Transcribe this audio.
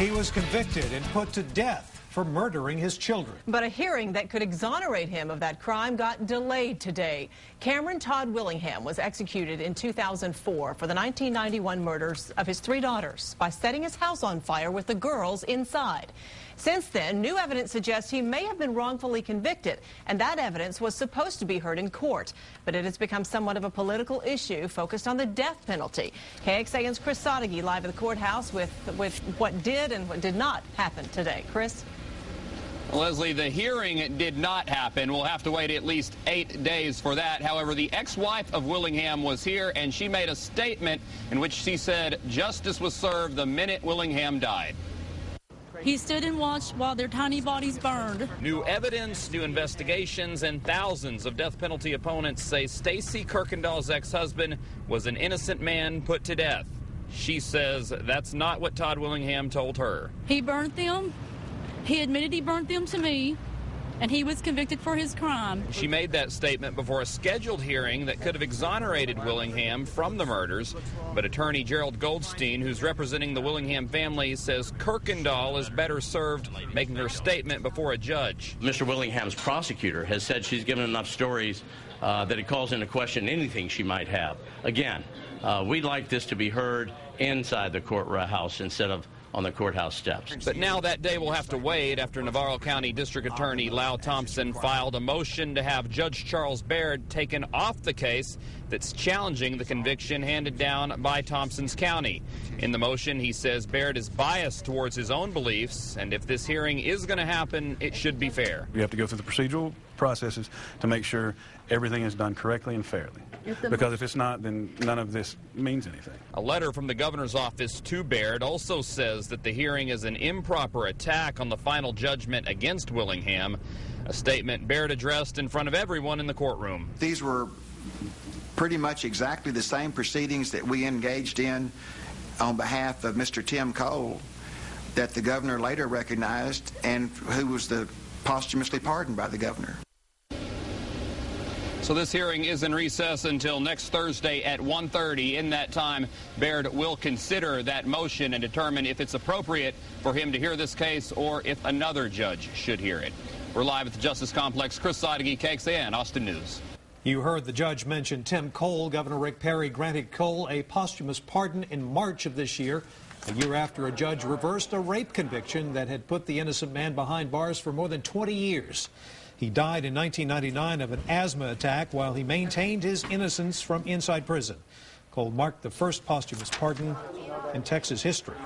He was convicted and put to death for murdering his children. But a hearing that could exonerate him of that crime got delayed today. Cameron Todd Willingham was executed in 2004 for the 1991 murders of his 3 daughters by setting his house on fire with the girls inside. Since then, new evidence suggests he may have been wrongfully convicted, and that evidence was supposed to be heard in court. But it has become somewhat of a political issue focused on the death penalty. KXAN's Chris Sadeghi live at the courthouse with what did and what did not happen today. Chris? Leslie, the hearing did not happen. We'll have to wait at least 8 days for that. However, the ex-wife of Willingham was here, and she made a statement in which she said justice was served the minute Willingham died. He stood and watched while their tiny bodies burned. New evidence, new investigations, and thousands of death penalty opponents say Stacy Kirkendall's ex-husband was an innocent man put to death. She says that's not what Todd Willingham told her. He burnt them. He admitted he burnt them to me, and he was convicted for his crime. She made that statement before a scheduled hearing that could have exonerated Willingham from the murders. But attorney Gerald Goldstein, who's representing the Willingham family, says Kirkendall is better served making her statement before a judge. Mr. Willingham's prosecutor has said she's given enough stories that it calls into question anything she might have. Again, we'd like this to be heard inside the courthouse instead of on the courthouse steps. But now that day will have to wait after Navarro County District Attorney Lau Thompson filed a motion to have Judge Charles Baird taken off the case that's challenging the conviction handed down by Thompson's county. In the motion, he says Baird is biased towards his own beliefs, and if this hearing is going to happen, it should be fair. We have to go through the procedural processes to make sure everything is done correctly and fairly. Because if it's not, then none of this means anything. A letter from the governor's office to Baird also says that the hearing is an improper attack on the final judgment against Willingham, a statement Baird addressed in front of everyone in the courtroom. These were pretty much exactly the same proceedings that we engaged in on behalf of Mr. Tim Cole that the governor later recognized and who was posthumously pardoned by the governor. So this hearing is in recess until next Thursday at 1:30. In that time, Baird will consider that motion and determine if it's appropriate for him to hear this case or if another judge should hear it. We're live at the Justice Complex. Chris Sadeghi, KXAN, Austin News. You heard the judge mention Tim Cole. Governor Rick Perry granted Cole a posthumous pardon in March of this year, a year after a judge reversed a rape conviction that had put the innocent man behind bars for more than 20 years. He died in 1999 of an asthma attack while he maintained his innocence from inside prison. Cole marked the first posthumous pardon in Texas history.